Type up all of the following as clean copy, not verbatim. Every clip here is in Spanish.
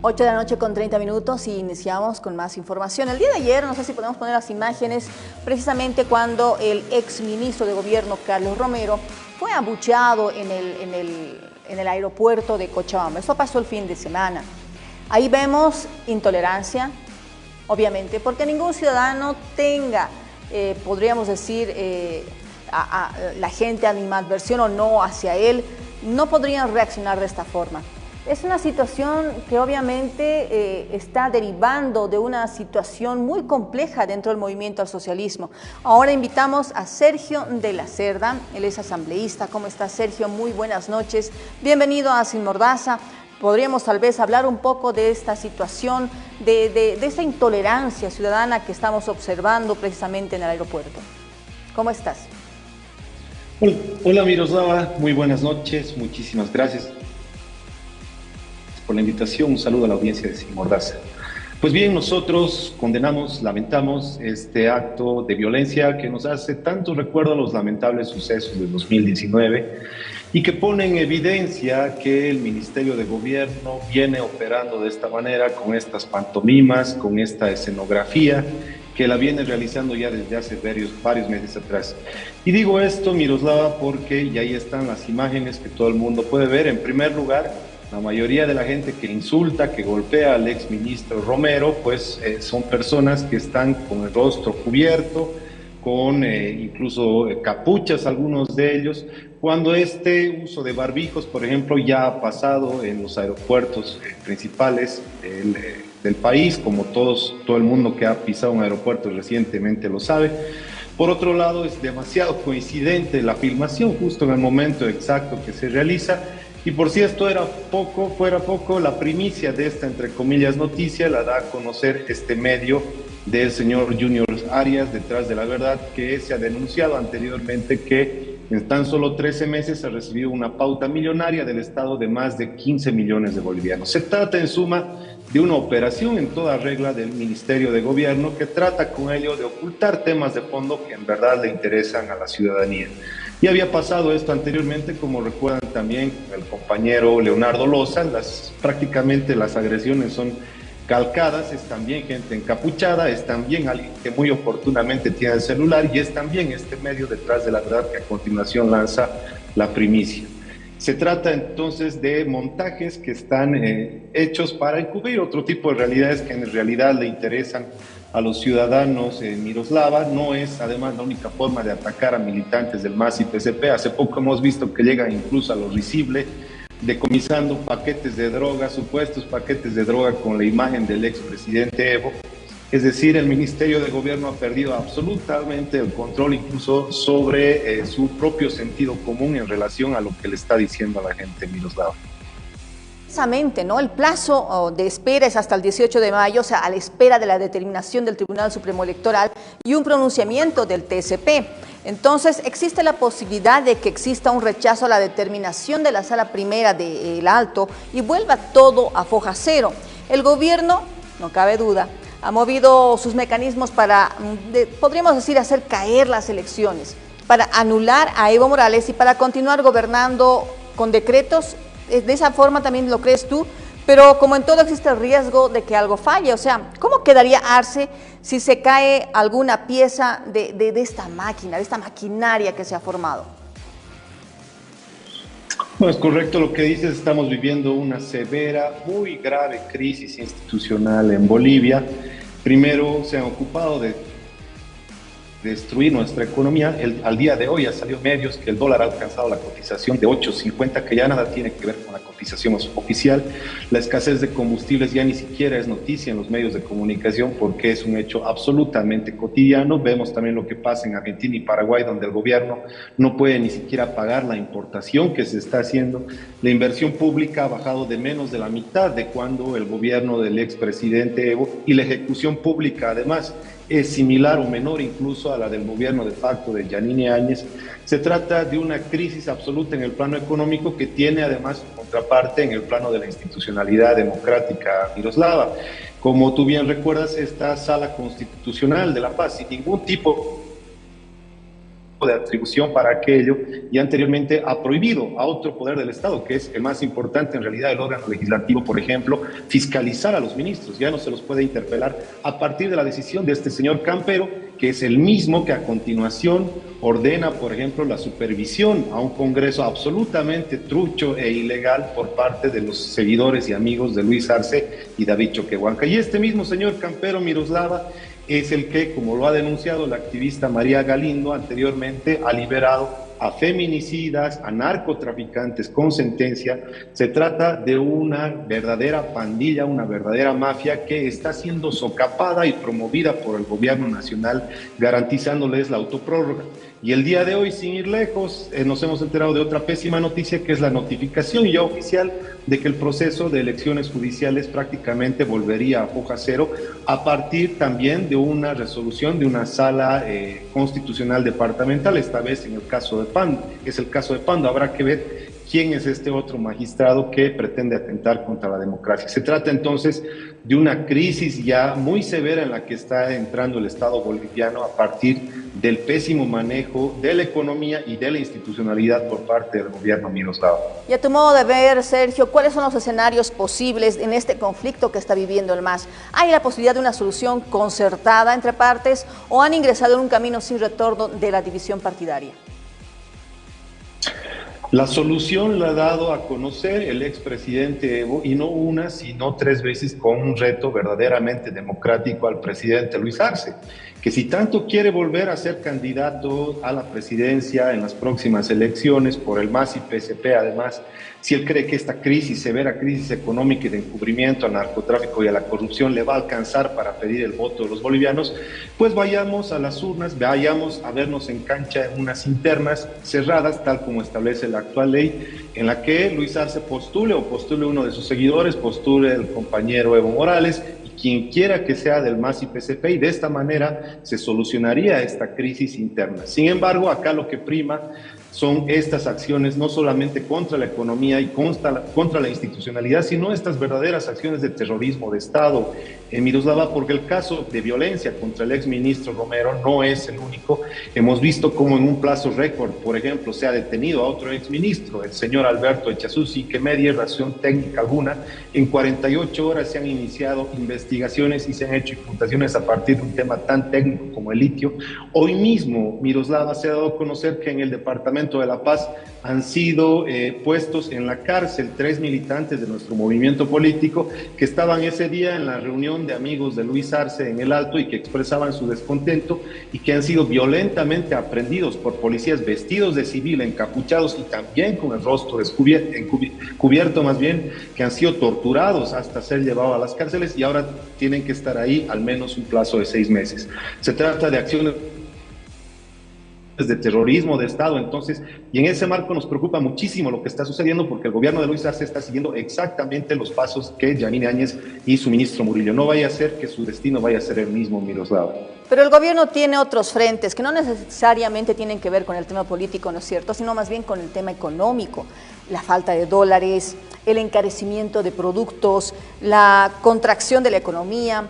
8 de la noche con 30 minutos y iniciamos con más información. El día de ayer, no sé si podemos poner las imágenes, precisamente cuando el exministro de Gobierno, Carlos Romero, fue abucheado en el aeropuerto de Cochabamba. Eso pasó el fin de semana. Ahí vemos intolerancia, obviamente, porque ningún ciudadano tenga, podríamos decir, la gente animadversión o no hacia él, no podrían reaccionar de esta forma. Es una situación que obviamente está derivando de una situación muy compleja dentro del movimiento al socialismo. Ahora invitamos a Sergio de la Cerda, él es asambleísta. ¿Cómo está, Sergio? Muy buenas noches. Bienvenido a Sin Mordaza. Podríamos tal vez hablar un poco de esta situación, de esta intolerancia ciudadana que estamos observando precisamente en el aeropuerto. ¿Cómo estás? Hola Miroslava, muy buenas noches, muchísimas gracias por la invitación. Un saludo a la audiencia de Sin Mordaza. Pues bien, nosotros condenamos, lamentamos este acto de violencia que nos hace tanto recuerdo a los lamentables sucesos de 2019 y que pone en evidencia que el Ministerio de Gobierno viene operando de esta manera, con estas pantomimas, con esta escenografía que la viene realizando ya desde hace varios meses atrás. Y digo esto, Miroslava, porque ya ahí están las imágenes que todo el mundo puede ver. En primer lugar, la mayoría de la gente que insulta, que golpea al exministro Romero, pues son personas que están con el rostro cubierto, con incluso capuchas, algunos de ellos, cuando este uso de barbijos, por ejemplo, ya ha pasado en los aeropuertos principales del país, como todo el mundo que ha pisado un aeropuerto recientemente lo sabe. Por otro lado, es demasiado coincidente la filmación justo en el momento exacto que se realiza. Y por si esto fuera poco, la primicia de esta, entre comillas, noticia la da a conocer este medio del señor Junior Arias, Detrás de la Verdad, que se ha denunciado anteriormente que en tan solo 13 meses ha recibido una pauta millonaria del Estado de más de 15 millones de bolivianos. Se trata, en suma, de una operación en toda regla del Ministerio de Gobierno que trata con ello de ocultar temas de fondo que en verdad le interesan a la ciudadanía. Ya había pasado esto anteriormente, como recuerdan también el compañero Leonardo Loza, prácticamente las agresiones son calcadas, es también gente encapuchada, es también alguien que muy oportunamente tiene el celular y es también este medio Detrás de la Verdad que a continuación lanza la primicia. Se trata entonces de montajes que están hechos para encubrir otro tipo de realidades que en realidad le interesan a los ciudadanos en Miroslava. No es además la única forma de atacar a militantes del MAS y PCP. Hace poco hemos visto que llegan incluso a lo risible, decomisando paquetes de droga, supuestos paquetes de droga con la imagen del expresidente Evo. Es decir, el Ministerio de Gobierno ha perdido absolutamente el control incluso sobre su propio sentido común en relación a lo que le está diciendo a la gente en Miroslava. Precisamente, ¿no? El plazo de espera es hasta el 18 de mayo, o sea, a la espera de la determinación del Tribunal Supremo Electoral y un pronunciamiento del TSP. Entonces, existe la posibilidad de que exista un rechazo a la determinación de la Sala Primera del Alto y vuelva todo a foja cero. El gobierno, no cabe duda, ha movido sus mecanismos para, podríamos decir, hacer caer las elecciones, para anular a Evo Morales y para continuar gobernando con decretos. De esa forma también lo crees tú, pero como en todo existe el riesgo de que algo falle. O sea, ¿cómo quedaría Arce si se cae alguna pieza de esta máquina, de esta maquinaria que se ha formado? No, es correcto lo que dices. Estamos viviendo una severa, muy grave crisis institucional en Bolivia. Primero se han ocupado de destruir nuestra economía. Al día de hoy ha salido medios que el dólar ha alcanzado la cotización de 8.50, que ya nada tiene que ver con la cotización oficial. La escasez de combustibles ya ni siquiera es noticia en los medios de comunicación porque es un hecho absolutamente cotidiano. Vemos también lo que pasa en Argentina y Paraguay, donde el gobierno no puede ni siquiera pagar la importación que se está haciendo. La inversión pública ha bajado de menos de la mitad de cuando el gobierno del expresidente Evo, y la ejecución pública además es similar o menor incluso a la del gobierno de facto de Yanine Áñez. Se trata de una crisis absoluta en el plano económico que tiene además su contraparte en el plano de la institucionalidad democrática miroslava. Como tú bien recuerdas, esta Sala Constitucional de La Paz, sin ningún tipo de atribución para aquello y anteriormente ha prohibido a otro poder del Estado, que es el más importante en realidad, el órgano legislativo, por ejemplo, fiscalizar a los ministros. Ya no se los puede interpelar a partir de la decisión de este señor Campero, que es el mismo que a continuación ordena, por ejemplo, la supervisión a un Congreso absolutamente trucho e ilegal por parte de los seguidores y amigos de Luis Arce y David Choquehuanca. Y este mismo señor Campero, Miroslava, es el que, como lo ha denunciado la activista María Galindo anteriormente, ha liberado a feminicidas, a narcotraficantes con sentencia. Se trata de una verdadera pandilla, una verdadera mafia que está siendo socapada y promovida por el gobierno nacional, garantizándoles la autoprórroga. Y el día de hoy, sin ir lejos, nos hemos enterado de otra pésima noticia, que es la notificación ya oficial de que el proceso de elecciones judiciales prácticamente volvería a hoja cero a partir también de una resolución de una sala constitucional departamental, esta vez en el caso de Pando. Es el caso de Pando, habrá que ver quién es este otro magistrado que pretende atentar contra la democracia. Se trata entonces de una crisis ya muy severa en la que está entrando el Estado boliviano a partir del pésimo manejo de la economía y de la institucionalidad por parte del gobierno Miroslava. Y a tu modo de ver, Sergio, ¿cuáles son los escenarios posibles en este conflicto que está viviendo el MAS? ¿Hay la posibilidad de una solución concertada entre partes o han ingresado en un camino sin retorno de la división partidaria? La solución la ha dado a conocer el expresidente Evo, y no una, sino 3 veces, con un reto verdaderamente democrático al presidente Luis Arce, que si tanto quiere volver a ser candidato a la presidencia en las próximas elecciones por el MAS y PSP, además, si él cree que esta crisis, severa crisis económica y de encubrimiento al narcotráfico y a la corrupción le va a alcanzar para pedir el voto de los bolivianos, pues vayamos a las urnas, vayamos a vernos en cancha en unas internas cerradas, tal como establece la actual ley, en la que Luis Arce postule o postule uno de sus seguidores, postule el compañero Evo Morales, quien quiera que sea del MAS y PSP, y de esta manera se solucionaría esta crisis interna. Sin embargo, acá lo que prima son estas acciones no solamente contra la economía y contra la institucionalidad, sino estas verdaderas acciones de terrorismo de Estado en Miroslava, porque el caso de violencia contra el exministro Romero no es el único. Hemos visto cómo en un plazo récord, por ejemplo, se ha detenido a otro exministro, el señor Alberto Echazú, que media razón técnica alguna. En 48 horas se han iniciado investigaciones y se han hecho imputaciones a partir de un tema tan técnico como el litio. Hoy mismo, Miroslava, se ha dado a conocer que en el departamento de La Paz han sido puestos en la cárcel 3 militantes de nuestro movimiento político que estaban ese día en la reunión de amigos de Luis Arce en el Alto y que expresaban su descontento, y que han sido violentamente aprehendidos por policías vestidos de civil, encapuchados y también con el rostro cubierto más bien, que han sido torturados hasta ser llevados a las cárceles y ahora tienen que estar ahí al menos un plazo de 6 meses. Se trata de acciones de terrorismo de Estado, entonces, y en ese marco nos preocupa muchísimo lo que está sucediendo, porque el gobierno de Luis Arce está siguiendo exactamente los pasos que Yanine Áñez y su ministro Murillo. No vaya a ser que su destino vaya a ser el mismo, Miroslava. Pero el gobierno tiene otros frentes que no necesariamente tienen que ver con el tema político, ¿no es cierto?, sino más bien con el tema económico, la falta de dólares, el encarecimiento de productos, la contracción de la economía,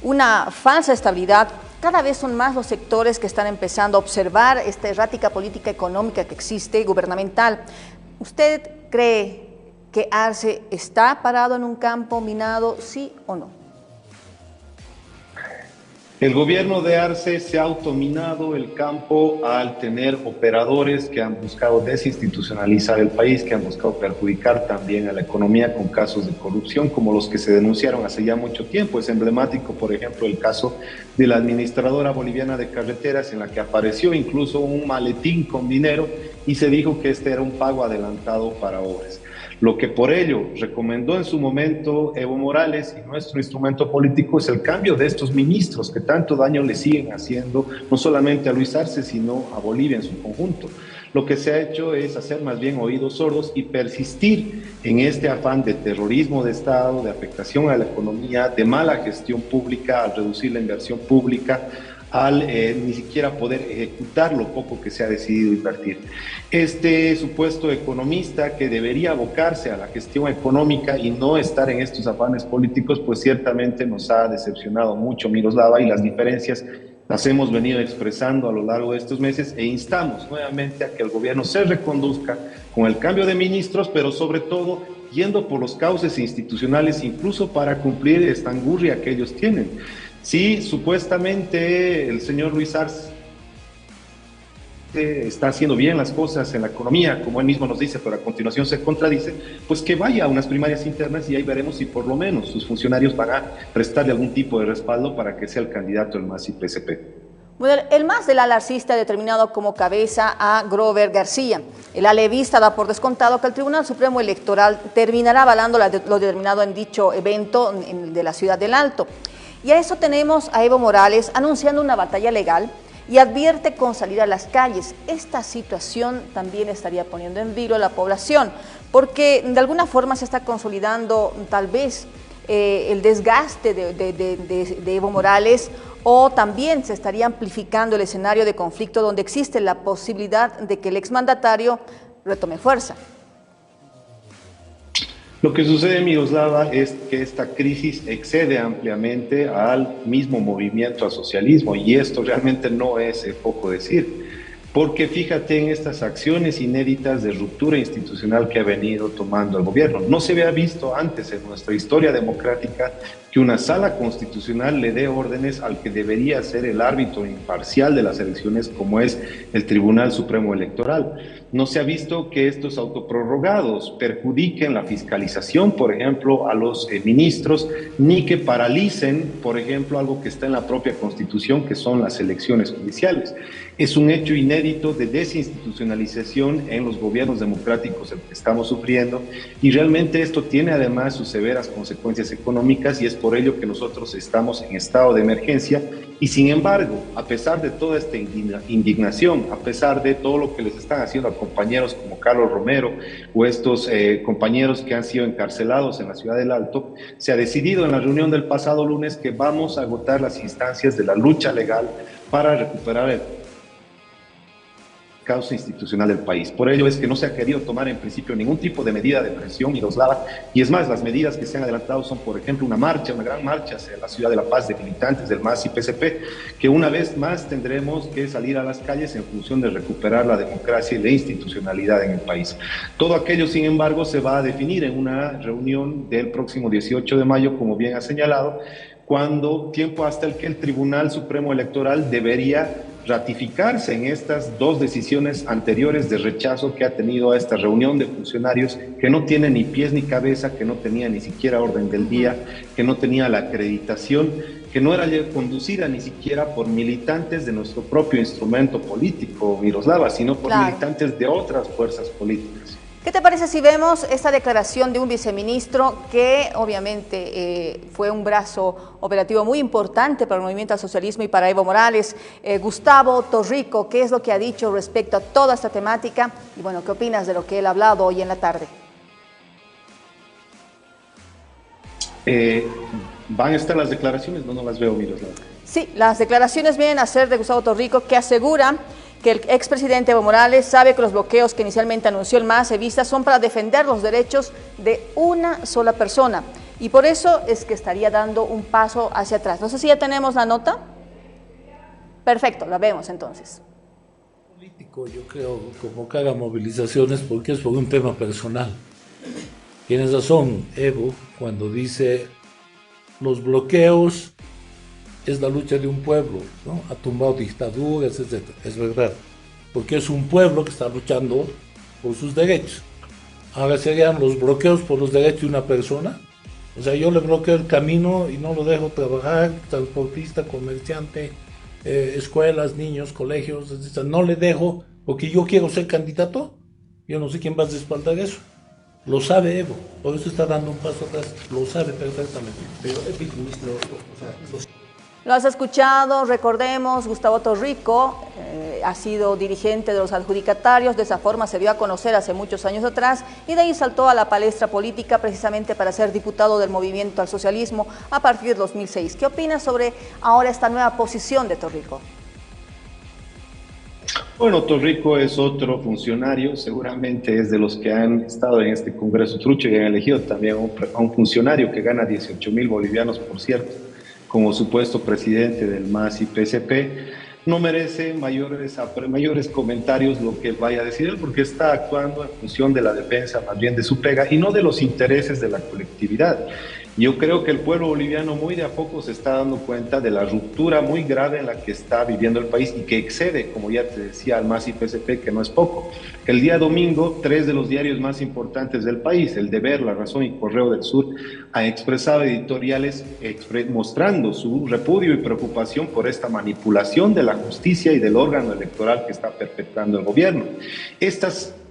una falsa estabilidad. Cada vez son más los sectores que están empezando a observar esta errática política económica que existe, gubernamental. ¿Usted cree que Arce está parado en un campo minado, sí o no? El gobierno de Arce se ha autominado el campo al tener operadores que han buscado desinstitucionalizar el país, que han buscado perjudicar también a la economía con casos de corrupción como los que se denunciaron hace ya mucho tiempo. Es emblemático, por ejemplo, el caso de la administradora boliviana de carreteras, en la que apareció incluso un maletín con dinero y se dijo que este era un pago adelantado para obras. Lo que por ello recomendó en su momento Evo Morales y nuestro instrumento político es el cambio de estos ministros que tanto daño le siguen haciendo, no solamente a Luis Arce, sino a Bolivia en su conjunto. Lo que se ha hecho es hacer más bien oídos sordos y persistir en este afán de terrorismo de Estado, de afectación a la economía, de mala gestión pública, al reducir la inversión pública, al ni siquiera poder ejecutar lo poco que se ha decidido invertir. Este supuesto economista que debería abocarse a la gestión económica y no estar en estos afanes políticos, pues ciertamente nos ha decepcionado mucho, Miroslava, y las diferencias Las hemos venido expresando a lo largo de estos meses e instamos nuevamente a que el gobierno se reconduzca con el cambio de ministros, pero sobre todo yendo por los cauces institucionales, incluso para cumplir esta angurria que ellos tienen. Sí, supuestamente el señor Luis Arce está haciendo bien las cosas en la economía, como él mismo nos dice, pero a continuación se contradice, pues que vaya a unas primarias internas y ahí veremos si por lo menos sus funcionarios van a prestarle algún tipo de respaldo para que sea el candidato del MAS y PSP. Bueno, el MAS del alarcista ha determinado como cabeza a Grover García. El alevista da por descontado que el Tribunal Supremo Electoral terminará avalando lo determinado en dicho evento de la Ciudad del Alto. Y a eso tenemos a Evo Morales anunciando una batalla legal y advierte con salir a las calles. Esta situación también estaría poniendo en vilo a la población, porque de alguna forma se está consolidando tal vez el desgaste de Evo Morales, o también se estaría amplificando el escenario de conflicto donde existe la posibilidad de que el exmandatario retome fuerza. Lo que sucede, Miroslava, es que esta crisis excede ampliamente al mismo movimiento al socialismo y esto realmente no es poco decir, porque fíjate en estas acciones inéditas de ruptura institucional que ha venido tomando el gobierno. No se había visto antes en nuestra historia democrática que una sala constitucional le dé órdenes al que debería ser el árbitro imparcial de las elecciones, como es el Tribunal Supremo Electoral. No se ha visto que estos autoprorrogados perjudiquen la fiscalización, por ejemplo, a los ministros, ni que paralicen, por ejemplo, algo que está en la propia Constitución, que son las elecciones judiciales. Es un hecho inédito de desinstitucionalización en los gobiernos democráticos el que estamos sufriendo, y realmente esto tiene además sus severas consecuencias económicas, y es por ello que nosotros estamos en estado de emergencia. Y sin embargo, a pesar de toda esta indignación, a pesar de todo lo que les están haciendo a compañeros como Carlos Romero o estos compañeros que han sido encarcelados en la Ciudad del Alto, se ha decidido en la reunión del pasado lunes que vamos a agotar las instancias de la lucha legal para recuperar el causa institucional del país. Por ello es que no se ha querido tomar en principio ningún tipo de medida de presión, Miroslava, y es más, las medidas que se han adelantado son, por ejemplo, una marcha, una gran marcha hacia la Ciudad de La Paz de militantes del MAS y PSP, que una vez más tendremos que salir a las calles en función de recuperar la democracia y la institucionalidad en el país. Todo aquello, sin embargo, se va a definir en una reunión del próximo 18 de mayo, como bien ha señalado, cuando tiempo hasta el que el Tribunal Supremo Electoral debería ratificarse en estas dos decisiones anteriores de rechazo que ha tenido a esta reunión de funcionarios que no tiene ni pies ni cabeza, que no tenía ni siquiera orden del día, que no tenía la acreditación, que no era conducida ni siquiera por militantes de nuestro propio instrumento político, Miroslava, sino por militantes de otras fuerzas políticas. ¿Qué te parece si vemos esta declaración de un viceministro que obviamente fue un brazo operativo muy importante para el movimiento al socialismo y para Evo Morales? Gustavo Torrico, ¿qué es lo que ha dicho respecto a toda esta temática? Y bueno, ¿qué opinas de lo que él ha hablado hoy en la tarde? ¿Van a estar las declaraciones? No las veo, Miroslava. Sí, las declaraciones vienen a ser de Gustavo Torrico, que asegura que el expresidente Evo Morales sabe que los bloqueos que inicialmente anunció el MAS Evista son para defender los derechos de una sola persona, y por eso es que estaría dando un paso hacia atrás. No sé si ya tenemos la nota. Perfecto, la vemos entonces. Político, yo creo, como que haga movilizaciones porque es por un tema personal. Tienes razón, Evo, cuando dice los bloqueos es la lucha de un pueblo, ¿no? Ha tumbado dictaduras, etc. Es verdad, porque es un pueblo que está luchando por sus derechos. Ahora serían los bloqueos por los derechos de una persona. O sea, yo le bloqueo el camino y no lo dejo trabajar, transportista, comerciante, escuelas, niños, colegios, etc. No le dejo porque yo quiero ser candidato. Yo no sé quién va a respaldar eso. Lo sabe Evo, por eso está dando un paso atrás, lo sabe perfectamente. Pero el viceministro, Lo has escuchado, recordemos, Gustavo Torrico ha sido dirigente de los adjudicatarios, de esa forma se dio a conocer hace muchos años atrás y de ahí saltó a la palestra política precisamente para ser diputado del movimiento al socialismo a partir de 2006. ¿Qué opinas sobre ahora esta nueva posición de Torrico? Bueno, Torrico es otro funcionario, seguramente es de los que han estado en este Congreso trucho y han elegido también a un funcionario que gana 18.000 bolivianos, por cierto. como supuesto presidente del MAS y PSP, no merece mayores comentarios lo que vaya a decir él, porque está actuando en función de la defensa más bien de su pega y no de los intereses de la colectividad. Yo creo que el pueblo boliviano muy de a poco se está dando cuenta de la ruptura muy grave en la que está viviendo el país y que excede, como ya te decía, al MAS y PSP, que no es poco. El día domingo, 3 de los diarios más importantes del país, El Deber, La Razón y Correo del Sur, han expresado editoriales mostrando su repudio y preocupación por esta manipulación de la justicia y del órgano electoral que está perpetrando el gobierno.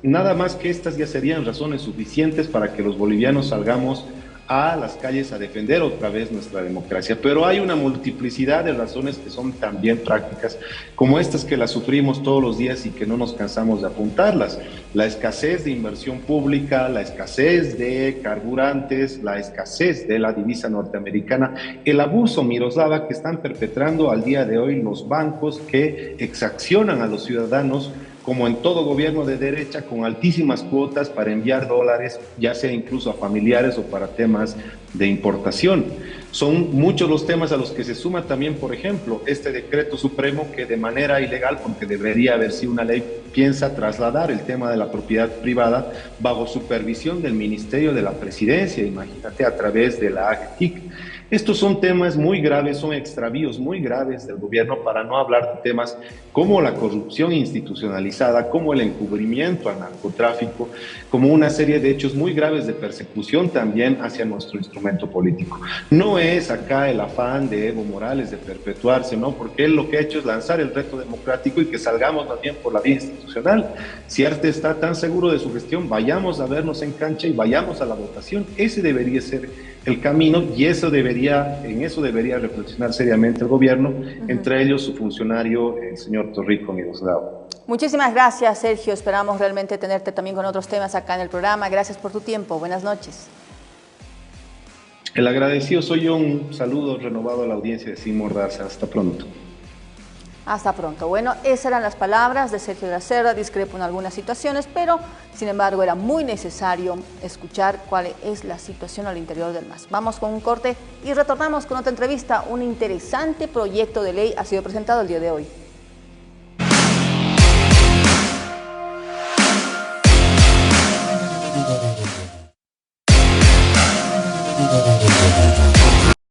Nada más que estas ya serían razones suficientes para que los bolivianos salgamos a las calles a defender otra vez nuestra democracia. Pero hay una multiplicidad de razones que son también prácticas, como estas que las sufrimos todos los días y que no nos cansamos de apuntarlas. La escasez de inversión pública, la escasez de carburantes, la escasez de la divisa norteamericana, el abuso, Miroslava, que están perpetrando al día de hoy los bancos que exaccionan a los ciudadanos, como en todo gobierno de derecha, con altísimas cuotas para enviar dólares, ya sea incluso a familiares o para temas de importación. Son muchos los temas a los que se suma también, por ejemplo, este decreto supremo que de manera ilegal, porque debería haber sido una ley, piensa trasladar el tema de la propiedad privada bajo supervisión del Ministerio de la Presidencia, imagínate, a través de la AGTIC. Estos son temas muy graves, son extravíos muy graves del gobierno, para no hablar de temas como la corrupción institucionalizada, como el encubrimiento al narcotráfico, como una serie de hechos muy graves de persecución también hacia nuestro instrumento político. No es acá el afán de Evo Morales de perpetuarse, ¿no? Porque él lo que ha hecho es lanzar el reto democrático y que salgamos también por la vía institucional. Si Arce está tan seguro de su gestión, vayamos a vernos en cancha y vayamos a la votación. Ese debería ser el camino y en eso debería reflexionar seriamente el gobierno, entre ellos su funcionario, el señor Torrico Miroslava. Muchísimas gracias, Sergio. Esperamos realmente tenerte también con otros temas acá en el programa. Gracias por tu tiempo. Buenas noches. El agradecido soy yo. Un saludo renovado a la audiencia de Sin Mordaza. Hasta pronto. Hasta pronto. Bueno, esas eran las palabras de Sergio de la Cerda. Discrepo en algunas situaciones, pero sin embargo era muy necesario escuchar cuál es la situación al interior del MAS. Vamos con un corte y retornamos con otra entrevista. Un interesante proyecto de ley ha sido presentado el día de hoy.